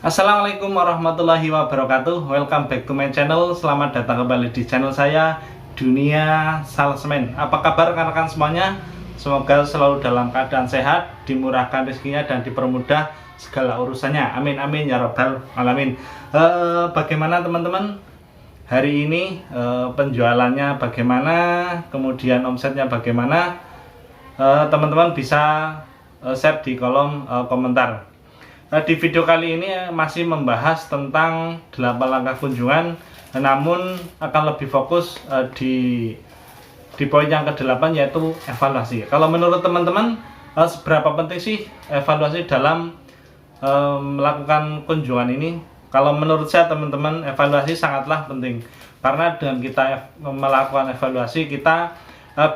Assalamualaikum warahmatullahi wabarakatuh. Welcome back to my channel. Selamat datang kembali di channel saya, Dunia Salesman. Apa kabar rekan-rekan semuanya? Semoga selalu dalam keadaan sehat, dimurahkan rezekinya dan dipermudah segala urusannya. Amin amin ya rabbal alamin. Bagaimana teman-teman? Hari ini penjualannya bagaimana? Kemudian omsetnya bagaimana? Teman-teman bisa share di kolom komentar. Di video kali ini masih membahas tentang 8 langkah kunjungan, namun akan lebih fokus di poin yang ke-8, yaitu evaluasi. Kalau menurut teman-teman, seberapa penting sih evaluasi dalam melakukan kunjungan ini? Kalau menurut saya teman-teman, evaluasi sangatlah penting, karena dengan kita melakukan evaluasi, kita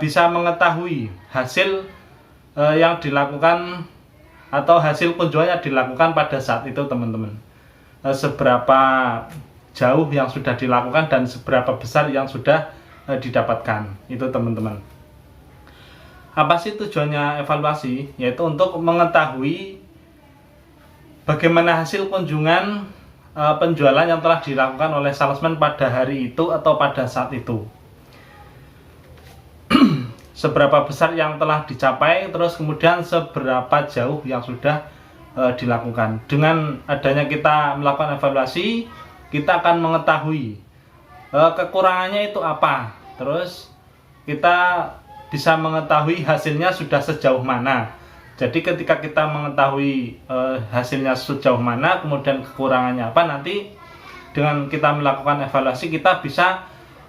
bisa mengetahui hasil yang dilakukan atau hasil kunjungannya dilakukan pada saat itu teman-teman. Seberapa jauh yang sudah dilakukan dan seberapa besar yang sudah didapatkan itu teman-teman. Apa sih tujuannya evaluasi? Yaitu untuk mengetahui bagaimana hasil kunjungan penjualan yang telah dilakukan oleh salesman pada hari itu atau pada saat itu. Seberapa besar yang telah dicapai, terus kemudian seberapa jauh yang sudah dilakukan. Dengan adanya kita melakukan evaluasi, kita akan mengetahui kekurangannya itu apa, terus kita bisa mengetahui hasilnya sudah sejauh mana. Jadi ketika kita mengetahui hasilnya sejauh mana, kemudian kekurangannya apa, nanti dengan kita melakukan evaluasi, kita bisa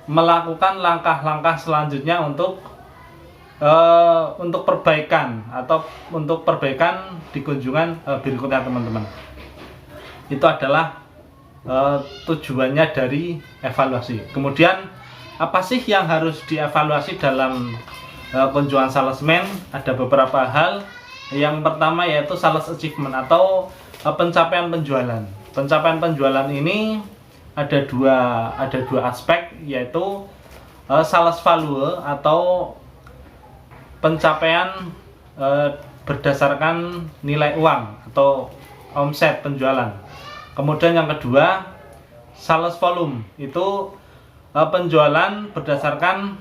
melakukan langkah-langkah selanjutnya untuk perbaikan atau untuk perbaikan di kunjungan berikutnya teman-teman. Itu adalah tujuannya dari evaluasi. Kemudian apa sih yang harus dievaluasi dalam kunjungan salesman? Ada beberapa hal. Yang pertama yaitu sales achievement atau pencapaian penjualan. Pencapaian penjualan ini ada dua aspek, yaitu sales value atau pencapaian berdasarkan nilai uang atau omset penjualan. Kemudian yang kedua, sales volume, itu penjualan berdasarkan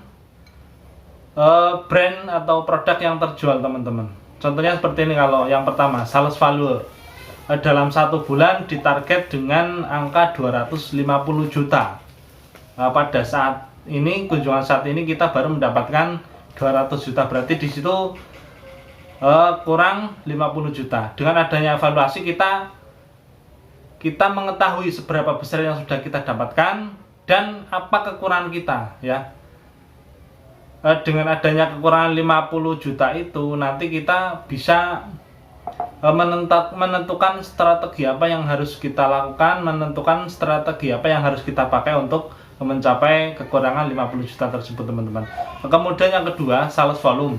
brand atau produk yang terjual teman-teman. Contohnya seperti ini. Kalau yang pertama, sales value, dalam satu bulan ditarget dengan angka 250 juta. Pada saat ini, kunjungan saat ini kita baru mendapatkan 200 juta, berarti di situ kurang 50 juta. Dengan adanya evaluasi, kita mengetahui seberapa besar yang sudah kita dapatkan dan apa kekurangan kita, ya. Dengan adanya kekurangan 50 juta itu, nanti kita bisa menentukan strategi apa yang harus kita lakukan, menentukan strategi apa yang harus kita pakai untuk mencapai kekurangan 50 juta tersebut teman-teman. Kemudian yang kedua, sales volume.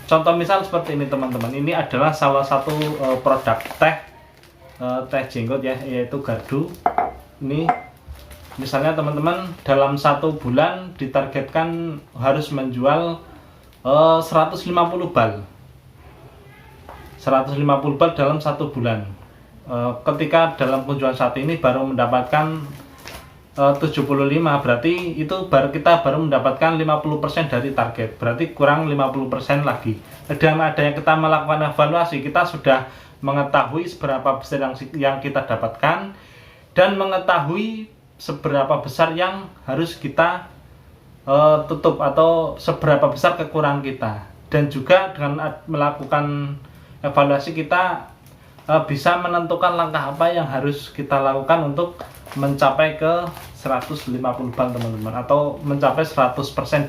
Contoh misal seperti ini teman-teman. Ini adalah salah satu produk teh jenggot, ya, yaitu Gardu. Ini misalnya teman-teman, dalam satu bulan ditargetkan harus menjual 150 bal. 150 bal dalam satu bulan. Ketika dalam kunjungan saat ini baru mendapatkan 75, berarti itu kita baru mendapatkan 50% dari target, berarti kurang 50% lagi. Dengan adanya kita melakukan evaluasi, kita sudah mengetahui seberapa besar yang kita dapatkan dan mengetahui seberapa besar yang harus kita tutup atau seberapa besar kekurangan kita. Dan juga dengan melakukan evaluasi, kita bisa menentukan langkah apa yang harus kita lakukan untuk mencapai ke 150 bal teman-teman, atau mencapai 100%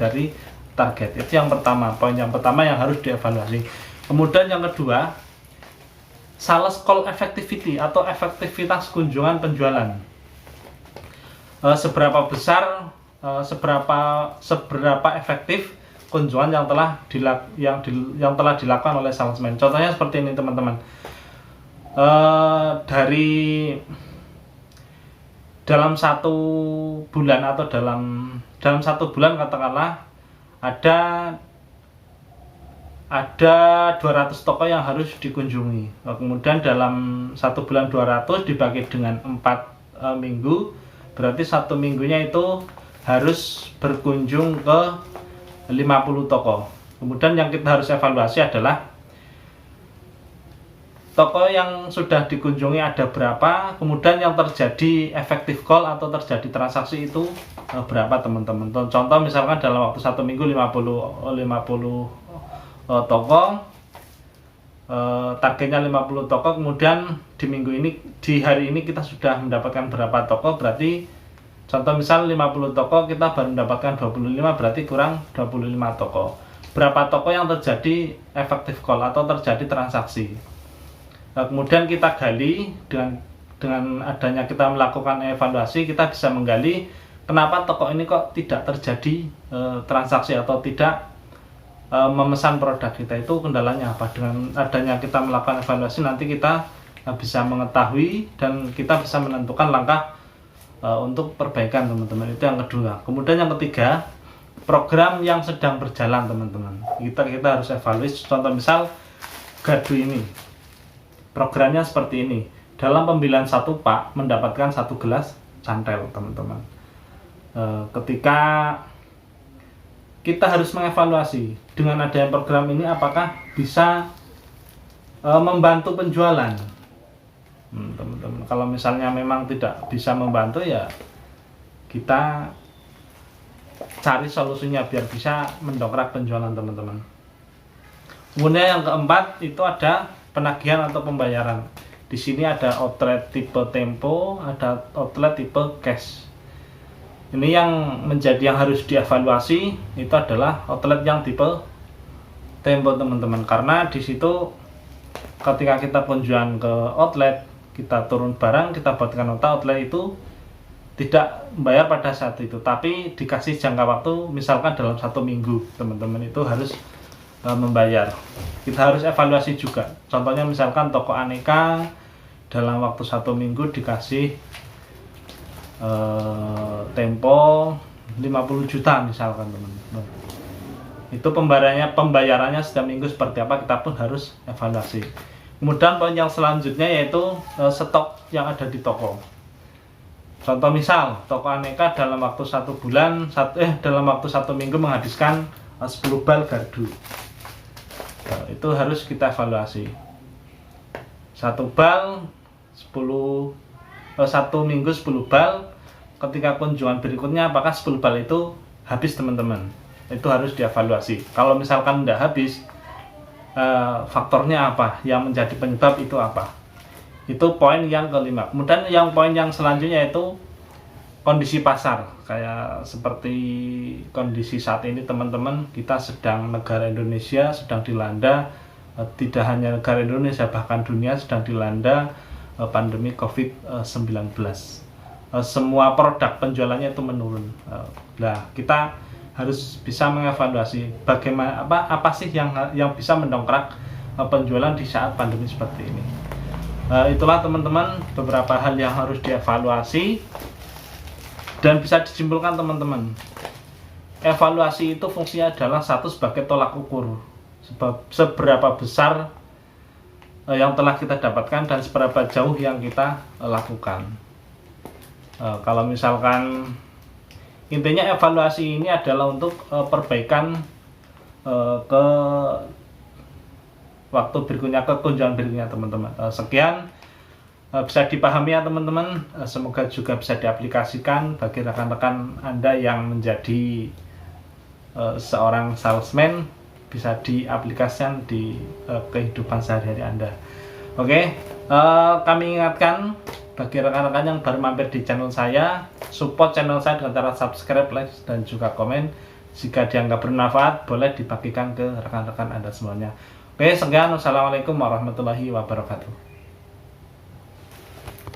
dari target. Itu yang pertama, poin yang pertama yang harus dievaluasi. Kemudian yang kedua, sales call effectivity atau efektivitas kunjungan penjualan. Seberapa besar, seberapa efektif kunjungan yang telah dilakukan oleh salesman. Contohnya seperti ini teman-teman. Dalam satu bulan atau dalam satu bulan katakanlah ada ada 200 toko yang harus dikunjungi. Kemudian dalam 1 bulan 200 dibagi dengan 4 minggu, berarti 1 minggunya itu harus berkunjung ke 50 toko. Kemudian yang kita harus evaluasi adalah toko yang sudah dikunjungi ada berapa, kemudian yang terjadi effective call atau terjadi transaksi itu berapa teman-teman. Contoh misalkan dalam waktu 1 minggu 50 toko, targetnya 50 toko, kemudian di minggu ini, di hari ini kita sudah mendapatkan berapa toko, berarti contoh misal 50 toko kita baru mendapatkan 25, berarti kurang 25 toko. Berapa toko yang terjadi effective call atau terjadi transaksi. Kemudian kita gali dengan adanya kita melakukan evaluasi, kita bisa menggali kenapa toko ini kok tidak terjadi transaksi atau tidak memesan produk kita, itu kendalanya apa. Dengan adanya kita melakukan evaluasi, nanti kita bisa mengetahui dan kita bisa menentukan langkah untuk perbaikan teman-teman. Itu yang kedua. Kemudian yang ketiga, program yang sedang berjalan teman-teman, kita harus evaluasi. Contoh misal gardu ini, programnya seperti ini. Dalam pembelian 1 pak mendapatkan 1 gelas cantel teman-teman. Ketika kita harus mengevaluasi dengan adanya program ini, apakah bisa membantu penjualan. Teman-teman, kalau misalnya memang tidak bisa membantu, ya kita cari solusinya biar bisa mendongkrak penjualan teman-teman. Kemudian yang keempat itu ada penagihan atau pembayaran. Di sini ada outlet tipe tempo, ada outlet tipe cash. Ini yang menjadi yang harus dievaluasi, itu adalah outlet yang tipe tempo teman-teman, karena di situ ketika kita kunjungan ke outlet, kita turun barang, kita buatkan nota, outlet itu tidak membayar pada saat itu, tapi dikasih jangka waktu misalkan dalam 1 minggu teman-teman, itu harus membayar. Kita harus evaluasi juga. Contohnya misalkan toko aneka dalam waktu 1 minggu dikasih tempo 50 juta misalkan teman-teman. Itu pembayarannya setiap minggu seperti apa, kita pun harus evaluasi. Kemudian poin yang selanjutnya yaitu stok yang ada di toko. Contoh misal toko aneka dalam waktu 1 bulan dalam waktu 1 minggu menghabiskan 10 bal gardu. Itu harus kita evaluasi. 1 bal 1 minggu 10 bal. Ketika kunjungan berikutnya apakah 10 bal itu habis teman-teman. Itu harus dievaluasi. Kalau misalkan tidak habis, faktornya apa yang menjadi penyebab, itu apa. Itu poin yang kelima. Kemudian yang poin yang selanjutnya itu kondisi pasar. Kayak seperti kondisi saat ini teman-teman, kita negara Indonesia sedang dilanda, tidak hanya negara Indonesia, bahkan dunia sedang dilanda pandemi COVID-19. Semua produk penjualannya itu menurun. Nah, kita harus bisa mengevaluasi bagaimana apa sih yang bisa mendongkrak penjualan di saat pandemi seperti ini. Itulah teman-teman beberapa hal yang harus dievaluasi dan bisa disimpulkan teman-teman. Evaluasi itu fungsinya adalah satu sebagai tolak ukur seberapa besar yang telah kita dapatkan dan seberapa jauh yang kita lakukan. Kalau misalkan intinya evaluasi ini adalah untuk perbaikan ke waktu berikutnya, ke kunjungan berikutnya teman-teman. Sekian, bisa dipahami ya teman-teman. Semoga juga bisa diaplikasikan bagi rekan-rekan Anda yang menjadi seorang salesman, bisa diaplikasikan di kehidupan sehari-hari Anda. Oke, kami ingatkan bagi rekan-rekan yang baru mampir di channel saya, support channel saya dengan cara subscribe, like, dan juga komen. Jika dianggap bermanfaat, boleh dibagikan ke rekan-rekan Anda semuanya. Oke, sekian. Wassalamualaikum warahmatullahi wabarakatuh.